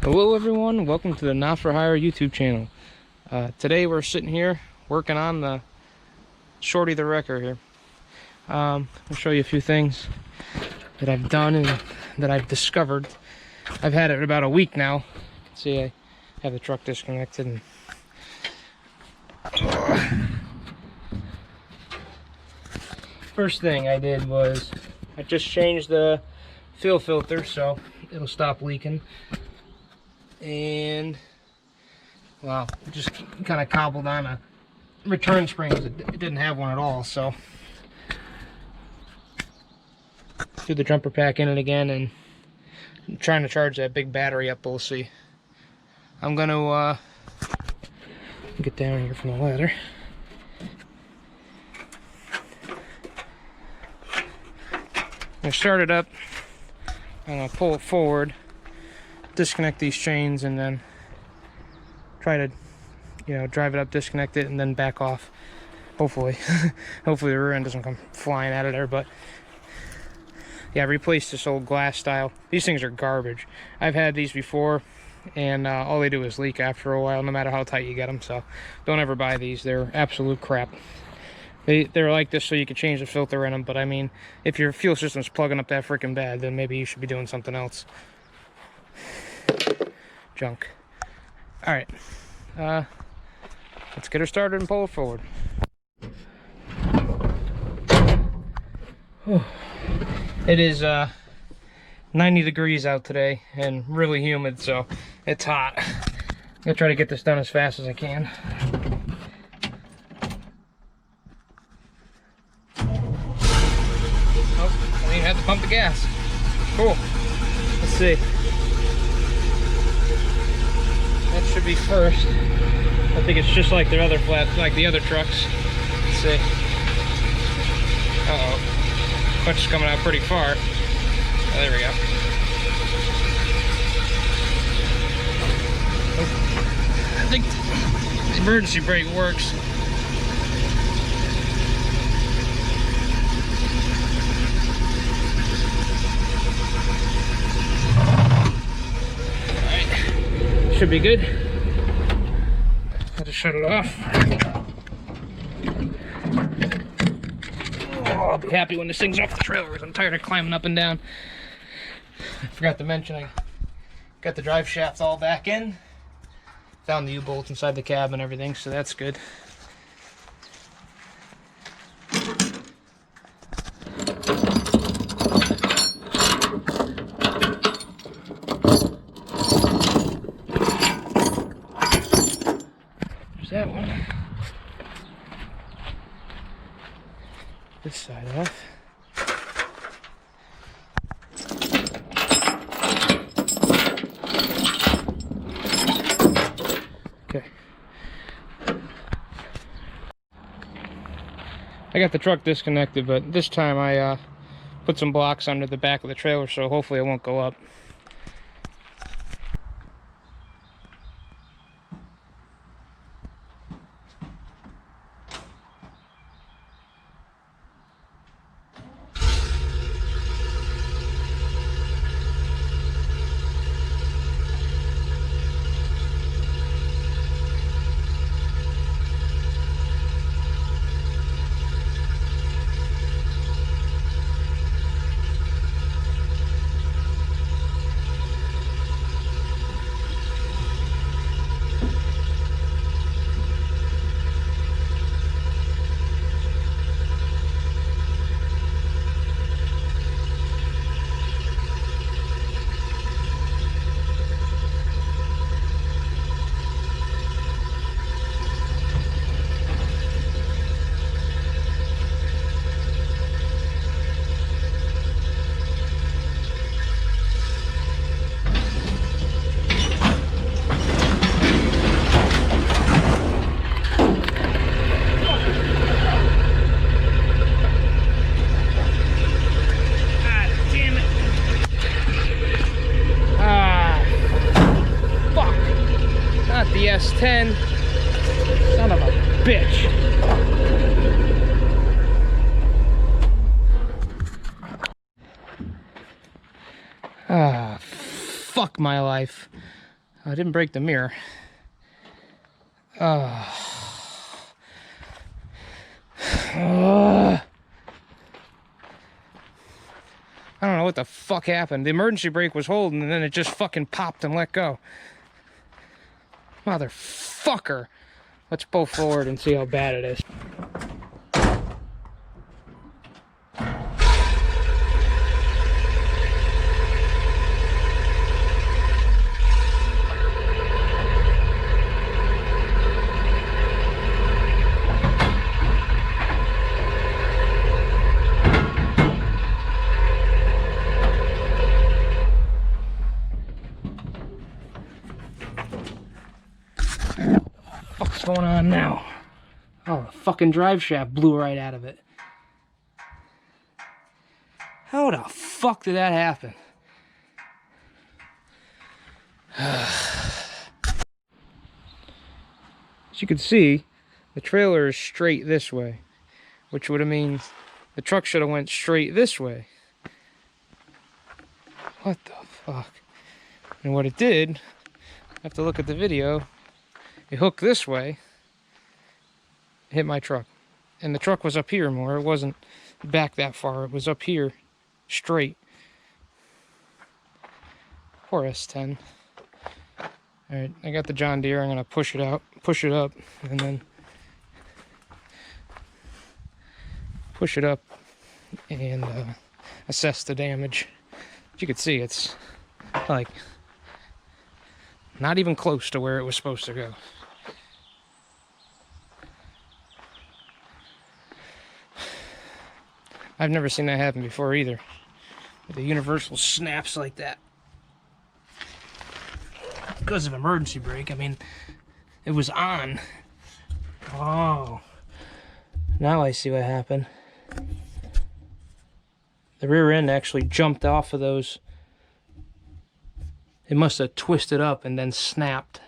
Hello everyone, welcome to the Not For Hire YouTube channel. Today we're sitting here working on the Shorty the Wrecker here. I'll show you a few things that I've done and that I've discovered. I've had it about a week now. You can see I have the truck disconnected. And first thing I did was I just changed the fuel filter so it'll stop leaking. And well, just kind of cobbled on a return springs. It didn't have one at all, so threw the jumper pack in it again, and I'm trying to charge that big battery up. We'll see. I'm gonna get down here from the ladder. I'm gonna start it up. I'm gonna pull it forward, disconnect these chains, and then try to, drive it up, disconnect it, and then back off. Hopefully, hopefully the rear end doesn't come flying out of there. But yeah, I replaced this old glass style. These things are garbage. I've had these before, and all they do is leak after a while, no matter how tight you get them. So don't ever buy these. They're absolute crap. They're like this so you can change the filter in them. But I mean, if your fuel system's plugging up that freaking bad, then maybe you should be doing something else. Junk. All right, let's get her started and pull it forward. It is 90 degrees out today and really humid, so it's hot. I'm gonna try to get this done as fast as I can. Oh, I don't even have to pump the gas. Cool. Let's see. That should be first. I think it's just like their other flats, like the other trucks. Let's see. Uh-oh. Clutch is coming out pretty far. Oh, there we go. I think the emergency brake works. Should be good. I'll just shut it off. Oh, I'll be happy when this thing's off the trailer because I'm tired of climbing up and down. I forgot to mention I got the drive shaft all back in. Found the U-bolts inside the cab and everything, so that's good. That one. This side off. Okay. I got the truck disconnected, but this time I put some blocks under the back of the trailer, so hopefully it won't go up. The S10. Son of a bitch. Ah, fuck my life. I didn't break the mirror. I don't know what the fuck happened. The emergency brake was holding and then it just fucking popped and let go. Motherfucker. Let's pull forward and see how bad it is. What's going on now? Oh, the fucking drive shaft blew right out of it. How the fuck did that happen? As you can see, the trailer is straight this way, which would have mean the truck should have went straight this way. What the fuck? And what it did, I have to look at the video, it hooked this way, hit my truck. And the truck was up here more, it wasn't back that far, it was up here, straight. Poor S10. Alright, I got the John Deere, I'm gonna push it out, push it up, and then push it up and assess the damage. As you can see, it's like not even close to where it was supposed to go. I've never seen that happen before either. The universal snaps like that. Because of emergency brake, I mean, it was on. Oh. Now I see what happened. The rear end actually jumped off of those. It must have twisted up and then snapped.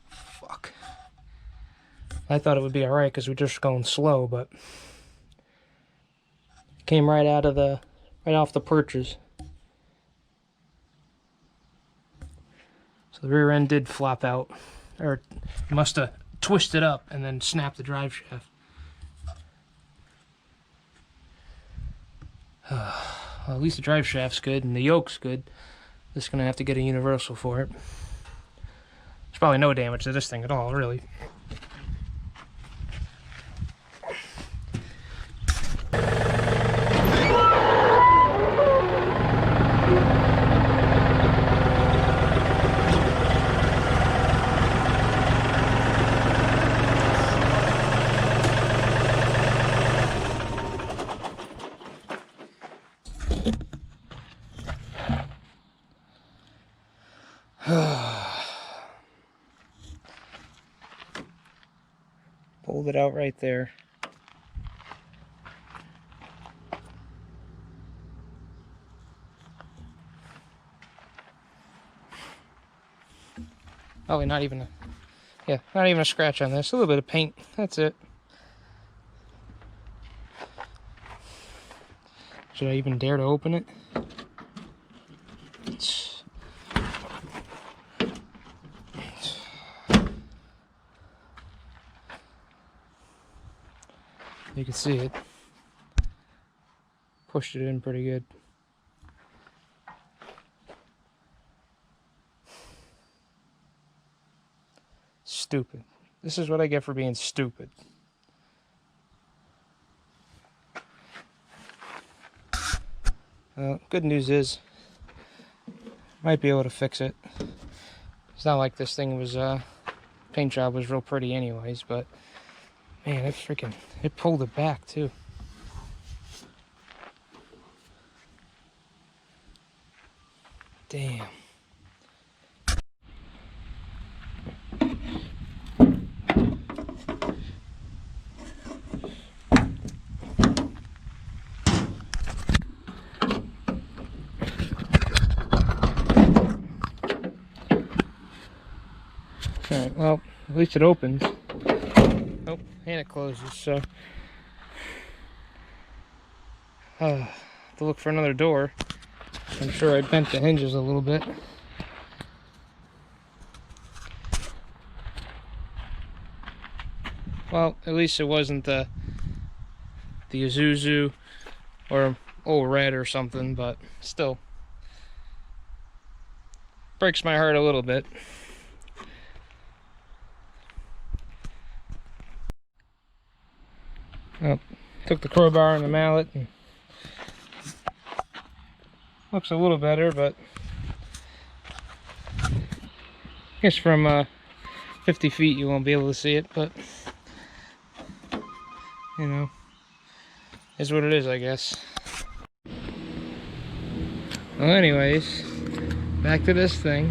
Fuck. I thought it would be alright because we're just going slow, but it came right out of the, right off the perches. So the rear end did flop out, or must have twisted up and then snapped the drive shaft. Well, at least the drive shaft's good and the yoke's good. Just gonna have to get a universal for it. There's probably no damage to this thing at all, really. Pulled it out right there. Probably not even a, yeah, not even a scratch on this. A little bit of paint. That's it. Should I even dare to open it? You can see it. Pushed it in pretty good. Stupid. This is what I get for being stupid. Good news is, might be able to fix it. It's not like this thing was, paint job was real pretty anyways, but man, it pulled it back too. Damn. Alright, well, at least it opens. Oh, and it closes, so to look for another door. I'm sure I bent the hinges a little bit. Well, at least it wasn't the Isuzu or old Red or something, but still breaks my heart a little bit. Well, took the crowbar and the mallet, and looks a little better, but I guess from 50 feet you won't be able to see it, but you know, is what it is, I guess. Well, anyways, back to this thing.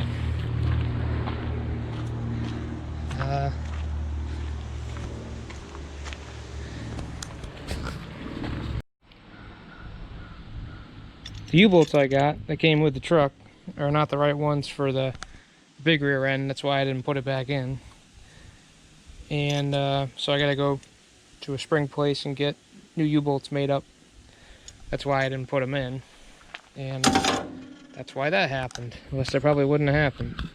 The U-bolts I got that came with the truck are not the right ones for the big rear end. That's why I didn't put it back in. And so I gotta go to a spring place and get new U-bolts made up. That's why I didn't put them in. And that's why that happened. Unless that probably wouldn't have happened.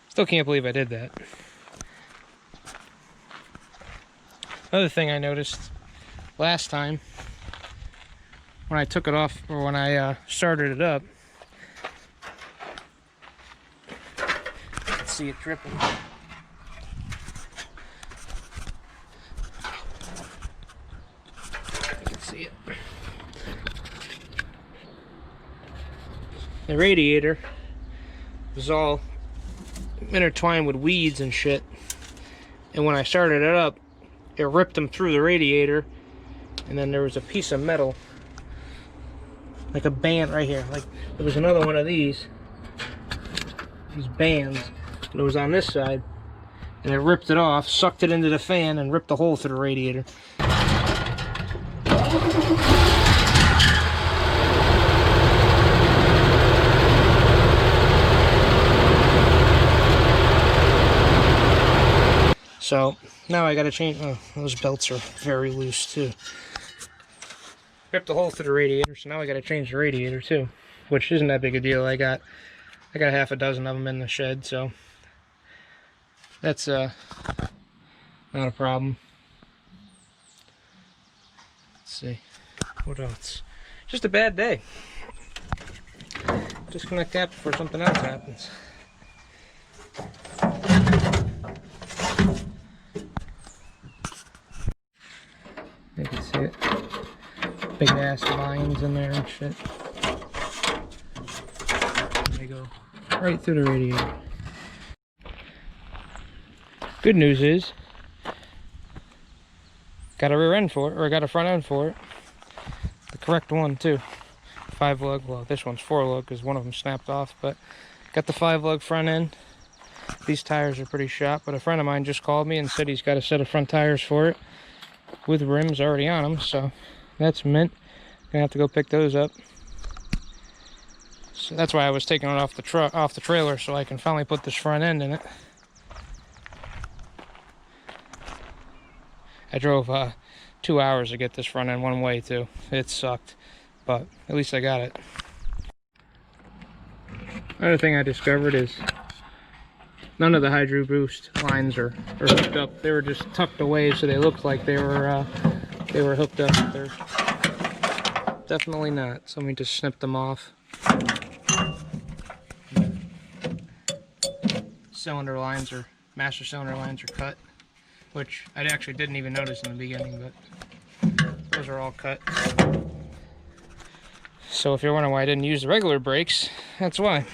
Still can't believe I did that. Another thing I noticed last time when I took it off, or when I started it up, you can see it dripping. You can see it. The radiator was all intertwined with weeds and shit, and when I started it up, it ripped them through the radiator, and then there was a piece of metal, like a band right here. Like there was another one of these bands, and it was on this side, and it ripped it off, sucked it into the fan, and ripped a hole through the radiator. So now I gotta change. Oh, those belts are very loose too. Ripped the hole through the radiator, so now I gotta change the radiator too, which isn't that big a deal. I got half a dozen of them in the shed, so that's not a problem. Let's see, what else? Just a bad day. Disconnect that before something else happens. You can see it. Big ass lines in there and shit. They go right through the radiator. Good news is, got a rear end for it, or I got a front end for it. The correct one too. 5-lug. Well, this one's 4-lug because one of them snapped off, but got the 5-lug front end. These tires are pretty shot, but a friend of mine just called me and said he's got a set of front tires for it, with rims already on them, so that's mint. Gonna have to go pick those up. So that's why I was taking it off the trailer, so I can finally put this front end in it. I drove 2 hours to get this front end one way too. It sucked, but at least I got it. Another thing I discovered is none of the Hydro Boost lines are hooked up. They were just tucked away, so they looked like they were hooked up. They're definitely not. So let me just snip them off. Cylinder lines, or master cylinder lines, are cut, which I actually didn't even notice in the beginning, but those are all cut. So if you're wondering why I didn't use the regular brakes, that's why.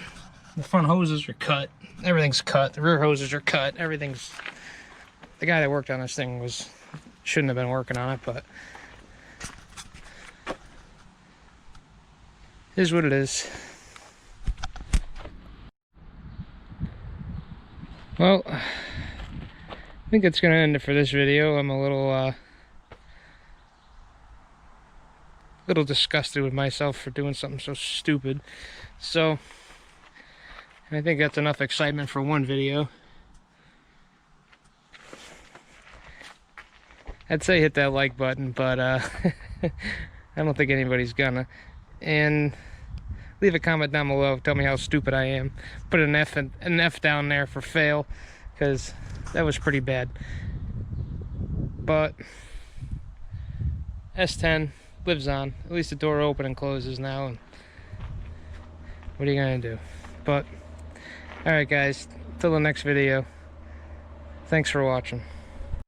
The front hoses are cut. Everything's cut. The rear hoses are cut. Everything's... The guy that worked on this thing shouldn't have been working on it, but it is what it is. Well, I think that's going to end it for this video. I'm a little disgusted with myself for doing something so stupid. So I think that's enough excitement for one video. I'd say hit that like button, but I don't think anybody's gonna. And leave a comment down below. Tell me how stupid I am. Put an F down there for fail, because that was pretty bad. But S10 lives on. At least the door open and closes now. And what are you gonna do? But alright guys, till the next video. Thanks for watching.